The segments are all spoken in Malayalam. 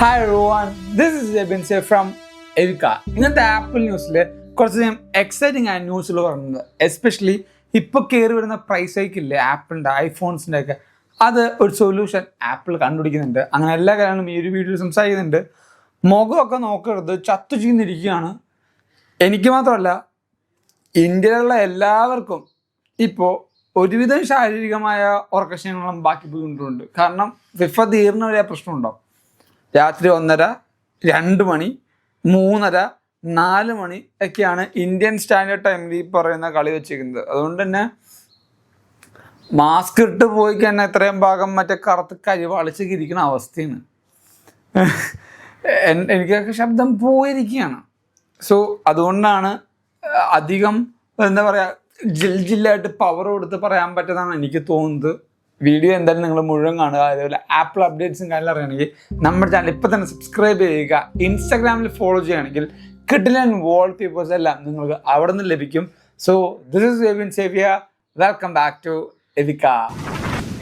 Hi everyone, this is Jebin Say from Evika. ഇന്നത്തെ ആപ്പിൾ ന്യൂസിൽ കുറച്ച് എക്സൈറ്റിംഗ് ആയ ന്യൂസുകൾ പറയുന്നത്, എസ്പെഷ്യലി ഇപ്പോൾ കയറി വരുന്ന പ്രൈസ് ഹൈക്കില്ലേ ആപ്പിളിൻ്റെ ഐഫോൺസിൻ്റെ ഒക്കെ, അത് ഒരു സൊല്യൂഷൻ ആപ്പിൾ കണ്ടുപിടിക്കുന്നുണ്ട്. അങ്ങനെ എല്ലാ കാര്യങ്ങളും ഈ ഒരു വീഡിയോയിൽ സംസാരിക്കുന്നുണ്ട്. മുഖമൊക്കെ നോക്കരുത്, ചത്തു ചെയ്യുന്നിരിക്കുകയാണ്. എനിക്ക് മാത്രമല്ല, ഇന്ത്യയിലുള്ള എല്ലാവർക്കും ഇപ്പോൾ ഒരുവിധം ശാരീരികമായ ഉറക്കക്ഷീണങ്ങളും ബാക്കി ബുദ്ധിമുട്ടുണ്ട്. കാരണം ഫിഫ തീർന്ന വരെ പ്രശ്നമുണ്ടാവും. രാത്രി 1:30, 2 മണി, 3:30, 4 മണി ഒക്കെയാണ് ഇന്ത്യൻ സ്റ്റാൻഡേർഡ് ടൈമിൽ ഈ പറയുന്ന കളി വെച്ചിരിക്കുന്നത്. അതുകൊണ്ട് തന്നെ മാസ്ക് ഇട്ട് പോയി കഴിഞ്ഞാൽ ഇത്രയും ഭാഗം മറ്റേ കറുത്ത് കരിവാളിച്ച് ഇരിക്കുന്ന അവസ്ഥയാണ്. എനിക്കൊക്കെ ശബ്ദം പോയിരിക്കുകയാണ്. സോ അതുകൊണ്ടാണ് അധികം എന്താ പറയുക, ജില്ലായിട്ട് പവർ കൊടുത്ത് പറയാൻ പറ്റുന്നതാണ് എനിക്ക് തോന്നുന്നത്. വീഡിയോ എന്തായാലും നിങ്ങൾ മുഴുവൻ കാണുക. അതേപോലെ ആപ്പിൾ അപ്ഡേറ്റ്സും കാര്യങ്ങളും അറിയണമെങ്കിൽ നമ്മുടെ ചാനൽ ഇപ്പോൾ തന്നെ സബ്സ്ക്രൈബ് ചെയ്യുക. ഇൻസ്റ്റാഗ്രാമിൽ ഫോളോ ചെയ്യുകയാണെങ്കിൽ കിഡിലൻ വാൾപേപ്പേഴ്സ് എല്ലാം നിങ്ങൾക്ക് അവിടെ നിന്ന് ലഭിക്കും. സോ ദിസ് ഇസ് എവിൻ സേവിയ, വെൽക്കം ബാക്ക് ടു എവിക്ക.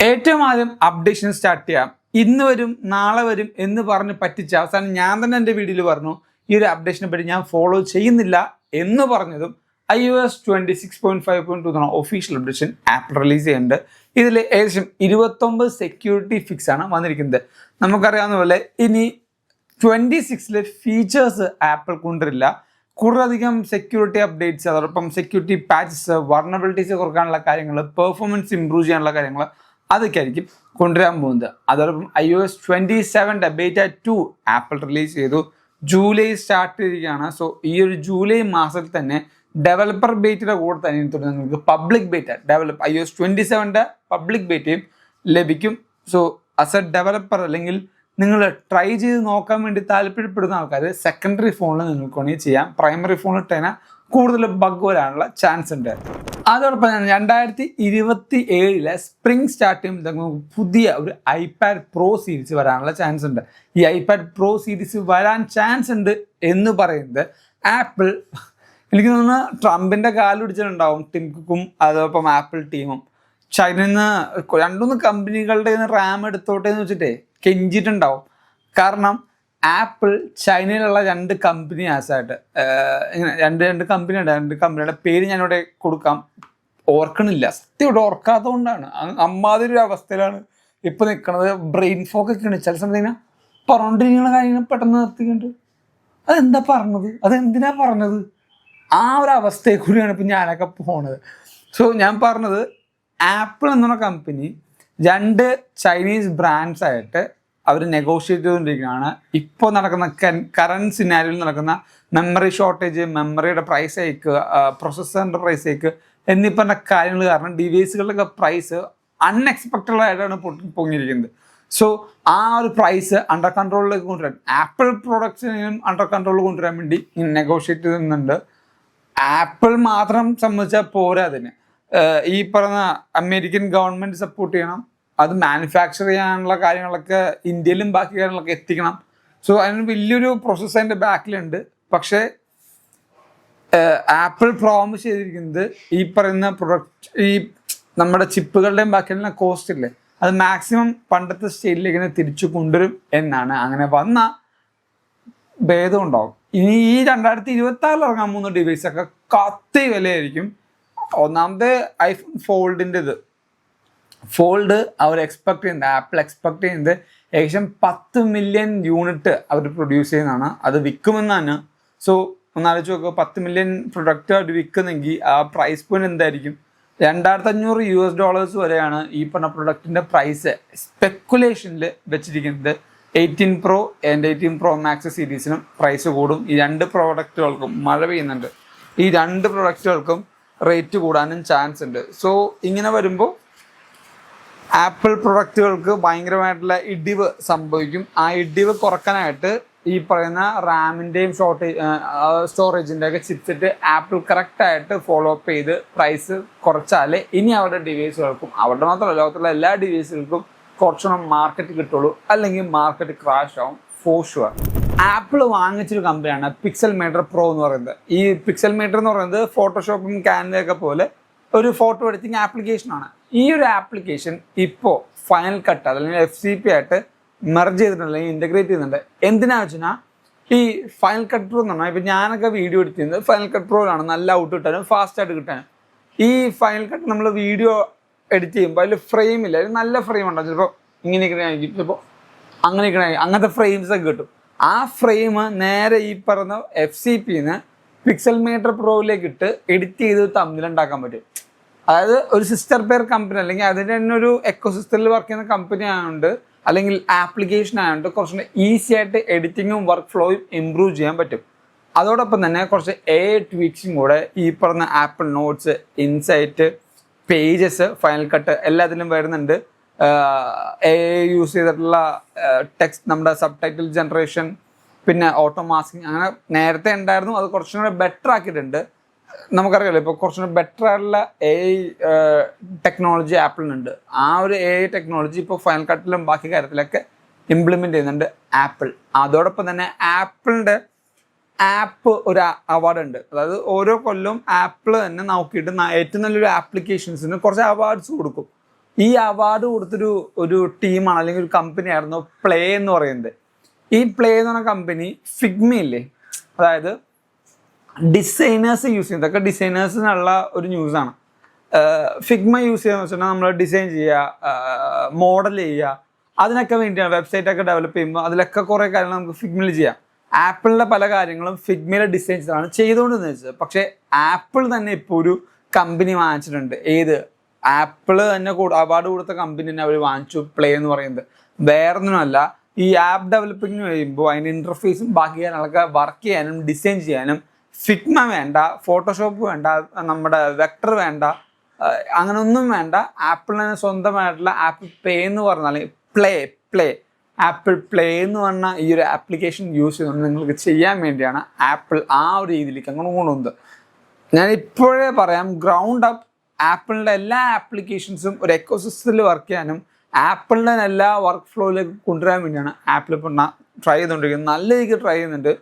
ഏറ്റവും ആദ്യം അപ്ഡേഷൻ സ്റ്റാർട്ട് ചെയ്യാം. ഇന്ന് വരും നാളെ വരും എന്ന് പറഞ്ഞ് പറ്റിച്ച അവസാനം ഞാൻ തന്നെ എൻ്റെ വീഡിയോയിൽ പറഞ്ഞു ഈ ഒരു അപ്ഡേഷനെ പറ്റി ഞാൻ ഫോളോ ചെയ്യുന്നില്ല എന്ന് പറഞ്ഞതും iOS 26.5.2 official updation apple release ചെയ്യുന്നുണ്ട്. ഇതിൽ ഏകദേശം 29 സെക്യൂരിറ്റി ഫിക്സ് ആണ് വന്നിരിക്കുന്നത്. നമുക്കറിയാവുന്ന പോലെ ഇനി 26 ഫീച്ചേഴ്സ് ആപ്പിൾ കൊണ്ടുവരില്ല. കൂടുതലധികം സെക്യൂരിറ്റി അപ്ഡേറ്റ്സ്, അതോടൊപ്പം സെക്യൂരിറ്റി പാച്ചസ്, വർണബിലിറ്റീസ് കുറക്കാനുള്ള കാര്യങ്ങൾ, പെർഫോമൻസ് ഇംപ്രൂവ് ചെയ്യാനുള്ള കാര്യങ്ങൾ, അതൊക്കെ ആയിരിക്കും കൊണ്ടുവരാൻ പോകുന്നത്. അതോടൊപ്പം iOS 27 ബേറ്റ 2 ആപ്പിൾ റിലീസ് ചെയ്തു. ജൂലൈ സ്റ്റാർട്ട് ചെയ്തിരിക്കുകയാണ്. സോ ഈ ഒരു ജൂലൈ മാസത്തിൽ തന്നെ ഡെവലപ്പർ ബേറ്റയുടെ കൂടെ തന്നെ നിങ്ങൾക്ക് പബ്ലിക് ബേറ്റ iOS 27 പബ്ലിക് ബേറ്റയും ലഭിക്കും. സോ ആസ് എ ഡെവലപ്പർ അല്ലെങ്കിൽ നിങ്ങൾ ട്രൈ ചെയ്ത് നോക്കാൻ വേണ്ടി താല്പര്യപ്പെടുന്ന ആൾക്കാർ സെക്കൻഡറി ഫോണിൽ നിങ്ങൾക്ക് വേണമെങ്കിൽ ചെയ്യാം. പ്രൈമറി ഫോണിൽ തന്നെ കൂടുതൽ ബഗ് വരാനുള്ള ചാൻസ് ഉണ്ട്. അതോടൊപ്പം 2027 സ്പ്രിംഗ് സ്റ്റാർട്ട് ചെയ്യുമ്പോൾ പുതിയ ഒരു iPad Pro സീരീസ് വരാനുള്ള ചാൻസ് ഉണ്ട്. ഈ iPad Pro സീരീസ് വരാൻ ചാൻസ് ഉണ്ട് എന്ന് പറയുന്നത് ആപ്പിൾ, എനിക്ക് തോന്നുന്നു ട്രംപിൻ്റെ കാല് പിടിച്ചിട്ടുണ്ടാവും ടിം കുക്കും അതോടൊപ്പം ആപ്പിൾ ടീമും. ചൈനയിൽ നിന്ന് 2-3 കമ്പനികളുടെ റാം എടുത്തോട്ടെ എന്ന് വെച്ചിട്ടേ കെഞ്ചിട്ടുണ്ടാവും. കാരണം ആപ്പിൾ ചൈനയിലുള്ള 2 കമ്പനി ആസായിട്ട് ഇങ്ങനെ രണ്ട് കമ്പനിയുണ്ട്. 2 കമ്പനിയുടെ പേര് ഞാനിവിടെ കൊടുക്കാം, ഓർക്കണില്ല, സത്യം ഇവിടെ ഓർക്കാത്തത് കൊണ്ടാണ്. അമ്മാതിരി ഒരു അവസ്ഥയിലാണ് ഇപ്പം നിൽക്കുന്നത്. ബ്രെയിൻ ഫോക്കൊക്കെയാണ്. ചില സമയത്ത് ഇങ്ങനെ പറഞ്ഞുകൊണ്ടിരിക്കുന്ന കാര്യങ്ങൾ പെട്ടെന്ന് നിർത്തിക്കൊണ്ട് അതെന്താ പറഞ്ഞത്, അതെന്തിനാ പറഞ്ഞത്, ആ ഒരു അവസ്ഥയെ കൂടിയാണ് ഇപ്പം ഞാനൊക്കെ പോണത്. സോ ഞാൻ പറഞ്ഞത്, ആപ്പിൾ എന്നുള്ള കമ്പനി 2 ചൈനീസ് ബ്രാൻഡ്സ് ആയിട്ട് അവർ നെഗോഷിയേറ്റ് ചെയ്തുകൊണ്ടിരിക്കുകയാണ്. ഇപ്പോൾ നടക്കുന്ന കറണ്ട് സിനാരിയോയിൽ നടക്കുന്ന മെമ്മറി ഷോർട്ടേജ്, മെമ്മറിയുടെ പ്രൈസ് ഹൈക്ക്, പ്രൊസസ്സറിൻ്റെ പ്രൈസ് ഹൈക്ക് എന്നീ പറഞ്ഞ കാര്യങ്ങൾ കാരണം ഡിവൈസുകളുടെ പ്രൈസ് അൺഎക്സ്പെക്റ്റഡ് ആയിട്ടാണ് പൊങ്ങിയിരിക്കുന്നത്. സോ ആ ഒരു പ്രൈസ് അണ്ടർ കൺട്രോളിലേക്ക് കൊണ്ടുവരാൻ ആപ്പിൾ പ്രോഡക്ട്സിനെയും അണ്ടർ കൺട്രോളിൽ കൊണ്ടുവരാൻ വേണ്ടി നെഗോഷിയേറ്റ് ചെയ്യുന്നുണ്ട്. ആപ്പിൾ മാത്രം സംബന്ധിച്ചാൽ പോരാ, അതിന് ഈ പറഞ്ഞ അമേരിക്കൻ ഗവൺമെൻറ് സപ്പോർട്ട് ചെയ്യണം. അത് മാനുഫാക്ചർ ചെയ്യാനുള്ള കാര്യങ്ങളൊക്കെ ഇന്ത്യയിലും ബാക്കി കാര്യങ്ങളൊക്കെ എത്തിക്കണം. സോ അതിന് വലിയൊരു പ്രോസസ്സ് അതിൻ്റെ ബാക്കിലുണ്ട്. പക്ഷേ ആപ്പിൾ പ്രോമിസ് ചെയ്തിരിക്കുന്നത് ഈ പറയുന്ന പ്രൊഡക്റ്റ്, ഈ നമ്മുടെ ചിപ്പുകളുടെയും ബാക്കിയുള്ള കോസ്റ്റ് ഇല്ലേ, അത് മാക്സിമം പണ്ടത്തെ സ്റ്റേറ്റിലേക്ക് തന്നെ തിരിച്ചു കൊണ്ടുവരും എന്നാണ്. അങ്ങനെ വന്നാൽ ഭേദം ഉണ്ടാവും. ഇനി ഈ 2026 ഇറങ്ങാൻ പോകുന്ന ഡിവൈസൊക്കെ കത്തി വിലയായിരിക്കും. ഒന്നാമത്തെ ഐഫോൺ ഫോൾഡ് അവർ എക്സ്പെക്ട് ചെയ്യുന്നത്, ആപ്പിൾ എക്സ്പെക്ട് ചെയ്യുന്നത് ഏകദേശം 10 മില്യൺ യൂണിറ്റ് അവർ പ്രൊഡ്യൂസ് ചെയ്യുന്നതാണ്. അത് വിൽക്കുമെന്നാണ്. സോ ഒന്നാലോചിച്ച് നോക്കുക, 10 മില്യൺ പ്രൊഡക്റ്റ് അവർ വിൽക്കുന്നെങ്കിൽ ആ പ്രൈസ് പോയിന്റ് എന്തായിരിക്കും? $2,500 വരെയാണ് ഈ പറഞ്ഞ പ്രൊഡക്റ്റിൻ്റെ പ്രൈസ് സ്പെക്കുലേഷനിൽ വെച്ചിരിക്കുന്നത്. 18 Pro and 18 Pro Max സീരീസിനും price കൂടും. ഈ 2 പ്രോഡക്റ്റുകൾക്കും മഴ പെയ്യുന്നുണ്ട്, ഈ 2 പ്രൊഡക്റ്റുകൾക്കും റേറ്റ് കൂടാനും ചാൻസ് ഉണ്ട്. സോ ഇങ്ങനെ വരുമ്പോൾ ആപ്പിൾ പ്രൊഡക്റ്റുകൾക്ക് ഭയങ്കരമായിട്ടുള്ള ഇടിവ് സംഭവിക്കും. ആ ഇടിവ് കുറക്കാനായിട്ട് ഈ പറയുന്ന റാമിൻ്റെയും സ്റ്റോറേജിൻ്റെ ഒക്കെ ചിപ്സെറ്റ് ആപ്പിൾ കറക്റ്റായിട്ട് ഫോളോ അപ്പ് ചെയ്ത് പ്രൈസ് കുറച്ചാലേ ഇനി അവരുടെ ഡിവൈസുകൾക്കും, അവരുടെ മാത്രമല്ല ലോകത്തുള്ള എല്ലാ ഡിവൈസുകൾക്കും കുറച്ചുകൂടെ മാർക്കറ്റ് കിട്ടുള്ളൂ. അല്ലെങ്കിൽ മാർക്കറ്റ് ക്രാഷ് ആവും ഫോർ ഷുവർ. ആപ്പിൾ വാങ്ങിച്ചൊരു കമ്പനിയാണ് പിക്സൽമേറ്റർ പ്രോ എന്ന് പറയുന്നത്. ഈ പിക്സൽമേറ്റർ എന്ന് പറയുന്നത് ഫോട്ടോഷോപ്പും ക്യാൻവയൊക്കെ പോലെ ഒരു ഫോട്ടോ എഡിറ്റിംഗ് ആപ്ലിക്കേഷനാണ്. ഈ ഒരു ആപ്ലിക്കേഷൻ ഇപ്പോൾ ഫൈനൽ കട്ട് അല്ലെങ്കിൽ FCP ആയിട്ട് മെർജ് ചെയ്തിട്ടുണ്ട് അല്ലെങ്കിൽ ഇൻ്റഗ്രേറ്റ് ചെയ്യുന്നുണ്ട്. എന്തിനാ വെച്ചാൽ ഈ ഫൈനൽ കട്ട് പ്രോ എന്ന് പറഞ്ഞാൽ ഇപ്പം ഞാനൊക്കെ വീഡിയോ എഡിറ്റ് ചെയ്യുന്നത് ഫൈനൽ കട്ട് പ്രോയിലാണ്, നല്ല ഔട്ട് കിട്ടാനും ഫാസ്റ്റായിട്ട് കിട്ടാനും. ഈ ഫൈനൽ കട്ട് നമ്മൾ വീഡിയോ എഡിറ്റ് ചെയ്യുമ്പോൾ അതിൽ ഫ്രെയിം ഇല്ല, അതിൽ നല്ല ഫ്രെയിം ഉണ്ടാകും. ചിലപ്പോൾ ഇങ്ങനെയൊക്കെ ആയിരിക്കും, ചിലപ്പോൾ അങ്ങനെയൊക്കെ ആയിരിക്കും, അങ്ങനത്തെ ഫ്രെയിംസൊക്കെ കിട്ടും. ആ ഫ്രെയിം നേരെ ഈ പറഞ്ഞ FCPന്ന് പിക്സൽ മേറ്റർ പ്രോയിലേക്ക് ഇട്ട് എഡിറ്റ് ചെയ്ത് തമ്മിൽ ഉണ്ടാക്കാൻ പറ്റും. അതായത് ഒരു സിസ്റ്റർ പെയർ കമ്പനി അല്ലെങ്കിൽ അതിൻ്റെ തന്നെ ഒരു എക്കോസിസ്റ്റത്തിൽ വർക്ക് ചെയ്യുന്ന കമ്പനി ആയതുകൊണ്ട് അല്ലെങ്കിൽ ആപ്ലിക്കേഷൻ ആയതുകൊണ്ട് കുറച്ചുകൂടി ഈസി ആയിട്ട് എഡിറ്റിങ്ങും വർക്ക് ഫ്ലോയും ഇമ്പ്രൂവ് ചെയ്യാൻ പറ്റും. അതോടൊപ്പം തന്നെ കുറച്ച് ട്വീക്സും കൂടെ ഈ പറഞ്ഞ apple notes, insight, pages, final cut എല്ലാത്തിലും വരുന്നുണ്ട്. യൂസ് ചെയ്തിട്ടുള്ള ടെക്സ്റ്റ്, നമ്മുടെ സബ് ടൈറ്റിൽ ജനറേഷൻ, പിന്നെ ഓട്ടോ മാസ്കിങ്, അങ്ങനെ നേരത്തെ ഉണ്ടായിരുന്നു. അത് കുറച്ചും കൂടെ ബെറ്റർ ആക്കിയിട്ടുണ്ട്. നമുക്കറിയാലോ ഇപ്പോൾ കുറച്ചും കൂടെ ബെറ്റർ ആയിട്ടുള്ള ടെക്നോളജി ആപ്പിളിനുണ്ട്. ആ ഒരു ടെക്നോളജി ഇപ്പോൾ ഫൈനൽ കട്ടിലും ബാക്കി കാര്യത്തിലൊക്കെ ഇംപ്ലിമെൻ്റ് ചെയ്യുന്നുണ്ട് ആപ്പിൾ. അതോടൊപ്പം തന്നെ ആപ്പിളിൻ്റെ ആപ്പ് ഒരു അവാർഡ് ഉണ്ട്. അതായത് ഓരോ കൊല്ലവും ആപ്പിൾ തന്നെ നോക്കിയിട്ട് ഏറ്റവും നല്ലൊരു ആപ്ലിക്കേഷൻസിന് കുറച്ച് അവാർഡ്സ് കൊടുക്കും. ഈ അവാർഡ് കൊടുത്തൊരു ടീമാണ് അല്ലെങ്കിൽ ഒരു കമ്പനി ആയിരുന്നു പ്ലേ എന്ന് പറയുന്നത്. ഈ പ്ലേ എന്ന് പറഞ്ഞ കമ്പനി ഫിഗ്മ ഇല്ലേ, അതായത് ഡിസൈനേഴ്സ് യൂസ് ചെയ്യുന്നത്, ഇതൊക്കെ ഡിസൈനേഴ്സിനുള്ള ഒരു ന്യൂസാണ്. ഫിഗ്മ യൂസ് ചെയ്യുക വെച്ചാൽ നമ്മൾ ഡിസൈൻ ചെയ്യുക, മോഡൽ ചെയ്യുക, അതിനൊക്കെ വേണ്ടിയാണ്. വെബ്സൈറ്റൊക്കെ ഡെവലപ്പ് ചെയ്യുമ്പോൾ അതിലൊക്കെ കുറേ കാര്യങ്ങൾ നമുക്ക് ഫിഗ്മയിൽ ചെയ്യാം. ആപ്പിളിൻ്റെ പല കാര്യങ്ങളും ഫിഗ്മയിലെ ഡിസൈൻസാണ് ചെയ്തുകൊണ്ടെന്ന് വെച്ചത്. പക്ഷേ ആപ്പിൾ തന്നെ ഇപ്പോൾ ഒരു കമ്പനി വാങ്ങിച്ചിട്ടുണ്ട്. ഏത് ആപ്പിൾ തന്നെ അവാർഡ് കൊടുത്ത കമ്പനി തന്നെ അവർ വാങ്ങിച്ചു, പ്ലേ എന്ന് പറയുന്നത്. വേറൊന്നുമല്ല, ഈ ആപ്പ് ഡെവലപ്പിങ്ങിന് കഴിയുമ്പോൾ അതിൻ്റെ ഇൻ്റർഫേസും ബാക്കി കാര്യങ്ങളൊക്കെ വർക്ക് ചെയ്യാനും ഡിസൈൻ ചെയ്യാനും ഫിഗ്മ വേണ്ട, ഫോട്ടോഷോപ്പ് വേണ്ട, നമ്മുടെ വെക്ടർ വേണ്ട, അങ്ങനെയൊന്നും വേണ്ട. ആപ്പിളിന് സ്വന്തമായിട്ടുള്ള ആപ്പിൾ പേ എന്ന് പറഞ്ഞാൽ ആപ്പിൾ പ്ലേ എന്ന് പറഞ്ഞ ഈ ഒരു ആപ്ലിക്കേഷൻ യൂസ് ചെയ്തുകൊണ്ട് നിങ്ങൾക്ക് ചെയ്യാൻ വേണ്ടിയാണ് ആപ്പിൾ ആ ഒരു രീതിയിലേക്ക് അങ്ങനെ കൊണ്ടുവന്നത്. ഞാൻ ഇപ്പോഴേ പറയാം, ഗ്രൗണ്ട് അപ്പ് ആപ്പിളിൻ്റെ എല്ലാ ആപ്ലിക്കേഷൻസും ഒരു എക്കോസിസ്റ്റത്തിൽ വർക്ക് ചെയ്യാനും ആപ്പിളിൻ്റെ എല്ലാ വർക്ക് ഫ്ലോയിലേക്ക് കൊണ്ടുവരാൻ വേണ്ടിയാണ് ആപ്പിൾ ഇപ്പോൾ ട്രൈ ചെയ്തുകൊണ്ടിരിക്കുന്നത്. നല്ല രീതിക്ക് ട്രൈ ചെയ്യുന്നുണ്ട്.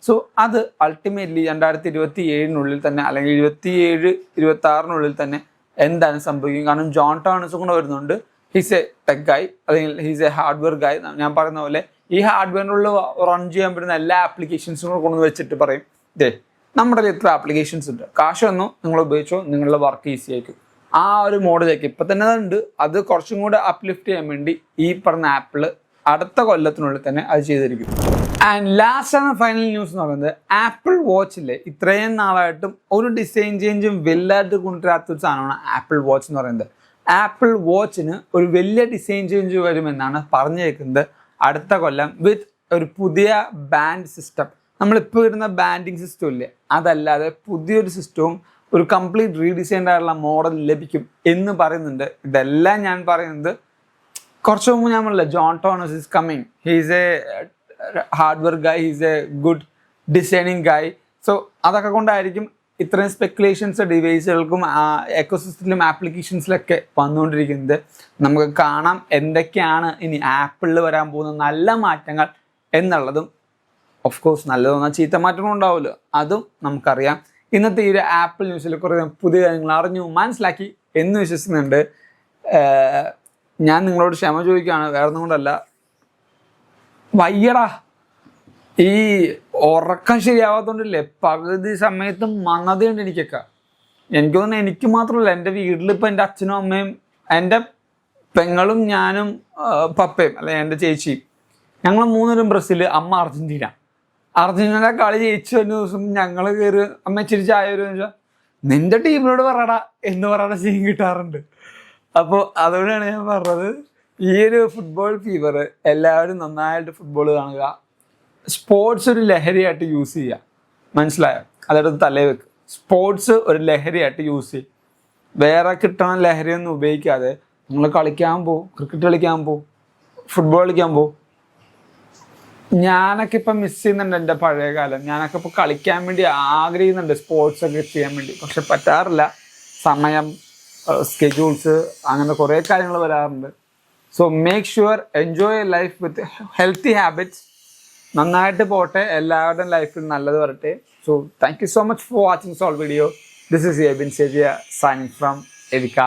സോ അത് അൾട്ടിമേറ്റ്ലി 2027 തന്നെ അല്ലെങ്കിൽ 27-26 തന്നെ എന്തായാലും സംഭവിക്കും. കാരണം ജോൺ ടേണേഴ്സും കൂടെ വരുന്നുണ്ട്. ഹീസ് എ ടെക് ഗായ്, അല്ലെങ്കിൽ ഹീസ് എ ഹാർഡ്വെയർ ഗായ്. ഞാൻ പറയുന്ന പോലെ ഈ ഹാർഡ്വെയറിനുള്ളിൽ റൺ ചെയ്യാൻ പറ്റുന്ന എല്ലാ ആപ്ലിക്കേഷൻസും കൂടെ കൊണ്ടുവന്ന് വെച്ചിട്ട് പറയും, നമ്മുടെ ഇത്ര ആപ്ലിക്കേഷൻസ് ഉണ്ട്, കാശ് വന്നോ നിങ്ങൾ ഉപയോഗിച്ചോ, നിങ്ങളുടെ വർക്ക് ഈസി ആയിരിക്കും. ആ ഒരു മോഡിലേക്ക് ഇപ്പം തന്നെ ഉണ്ട്. അത് കുറച്ചും കൂടെ അപ്ലിഫ്റ്റ് ചെയ്യാൻ വേണ്ടി ഈ പറഞ്ഞ ആപ്പിൾ അടുത്ത കൊല്ലത്തിനുള്ളിൽ തന്നെ അത് ചെയ്തിരിക്കും. ആൻഡ് ലാസ്റ്റ് ആണ് ഫൈനൽ ന്യൂസ് എന്ന് പറയുന്നത്, ആപ്പിൾ വാച്ചിലെ ഇത്രയും നാളായിട്ടും ഒരു ഡിസൈൻ ചേഞ്ചും വലുതായിട്ട് കൊണ്ടുവരാത്തൊരു സാധനമാണ് ആപ്പിൾ വാച്ച് എന്ന് പറയുന്നത്. ആപ്പിൾ വാച്ചിന് ഒരു വലിയ ഡിസൈൻ ചേഞ്ച് വരുമെന്നാണ് പറഞ്ഞേക്കുന്നത് അടുത്ത കൊല്ലം, വിത്ത് ഒരു പുതിയ ബാൻഡ് സിസ്റ്റം. നമ്മളിപ്പോൾ വരുന്ന ബാൻഡിങ് സിസ്റ്റം ഇല്ലേ, അതല്ലാതെ പുതിയൊരു സിസ്റ്റവും ഒരു കംപ്ലീറ്റ് റീഡിസൈൻഡ് ആയിട്ടുള്ള മോഡൽ ലഭിക്കും എന്ന് പറയുന്നുണ്ട്. ഇതെല്ലാം ഞാൻ പറയുന്നത് കുറച്ച് മുമ്പ് ഞാൻ പറഞ്ഞില്ല, John Turners is coming, he's a hardware guy, he's a good designing guy. So അതൊക്കെ കൊണ്ടായിരിക്കും ഇത്രയും സ്പെക്കുലേഷൻസ് ഡിവൈസുകൾക്കും എക്കോസിസ്റ്റത്തിലും ആപ്ലിക്കേഷൻസിലൊക്കെ വന്നുകൊണ്ടിരിക്കുന്നത്. നമുക്ക് കാണാം എന്തൊക്കെയാണ് ഇനി ആപ്പിളിൽ വരാൻ പോകുന്ന നല്ല മാറ്റങ്ങൾ എന്നുള്ളതും. ഓഫ് കോഴ്സ് നല്ലതൊന്നും ചീത്ത മാറ്റങ്ങളും ഉണ്ടാവുമല്ലോ, അതും നമുക്കറിയാം. ഇന്നത്തെ ഈ ഒരു ആപ്പിൾ ന്യൂസിൽ കുറേ പുതിയ കാര്യങ്ങൾ അറിഞ്ഞു മനസ്സിലാക്കി എന്ന് വിശ്വസിക്കുന്നുണ്ട്. ഞാൻ നിങ്ങളോട് ക്ഷമ ചോദിക്കുകയാണ്, വേറെ ഒന്നും കൊണ്ടല്ല. വയ്യടാ, ഈ ഉറക്കം ശരിയാവാത്തോണ്ടല്ലേ പകുതി സമയത്തും മന്നതയുണ്ട് എനിക്കൊക്കെ. എനിക്ക് തോന്നുന്നു എനിക്ക് മാത്രമല്ല, എൻ്റെ വീട്ടിലിപ്പോൾ എൻ്റെ അച്ഛനും അമ്മയും എൻ്റെ പെങ്ങളും ഞാനും പപ്പയും അല്ലെങ്കിൽ എൻ്റെ ചേച്ചിയും, ഞങ്ങൾ മൂന്നരും ബ്രസീൽ, അമ്മ അർജൻറ്റീന. അർജൻറ്റീനയുടെ കളി ജയിച്ചു വരുന്ന ദിവസം ഞങ്ങൾ കയറി അമ്മ ഇച്ചിരി ചായ വരുമെന്ന് വെച്ചാൽ നിൻ്റെ ടീമിനോട് പറയടാ എന്ന് പറയുന്ന സീൻ കിട്ടാറുണ്ട്. അപ്പോൾ അതുകൊണ്ടാണ് ഞാൻ പറഞ്ഞത്, ഈ ഒരു ഫുട്ബോൾ ഫീവർ എല്ലാവരും നന്നായിട്ട് ഫുട്ബോൾ കാണുക, സ്പോർട്സ് ഒരു ലഹരിയായിട്ട് യൂസ് ചെയ്യുക, മനസ്സിലായോ? അതെടുത്ത് തലേ വെക്ക്. സ്പോർട്സ് ഒരു ലഹരിയായിട്ട് യൂസ് ചെയ്യും. വേറെ കിട്ടണ ലഹരിയൊന്നും ഉപയോഗിക്കാതെ നിങ്ങൾ കളിക്കാൻ പോകും, ക്രിക്കറ്റ് കളിക്കാൻ പോകും, ഫുട്ബോൾ കളിക്കാൻ പോകും. ഞാനൊക്കെ ഇപ്പം മിസ് ചെയ്യുന്നുണ്ട് എൻ്റെ പഴയ കാലം. ഞാനൊക്കെ ഇപ്പോൾ കളിക്കാൻ വേണ്ടി ആഗ്രഹിക്കുന്നുണ്ട്, സ്പോർട്സൊക്കെ ചെയ്യാൻ വേണ്ടി. പക്ഷെ പറ്റാറില്ല, സമയം, സ്കെഡ്യൂൾസ്, അങ്ങനെ കുറേ കാര്യങ്ങൾ വരാറുണ്ട്. So make sure enjoy life with healthy habits. നന്നായിട്ട് പോട്ടെ, എല്ലാവരുടെയും ലൈഫിൽ നല്ലത് വരട്ടെ. So thank you so much for watching soul video. This is Ebin സേവിയ സൈനിങ് ഫ്രം എവിക.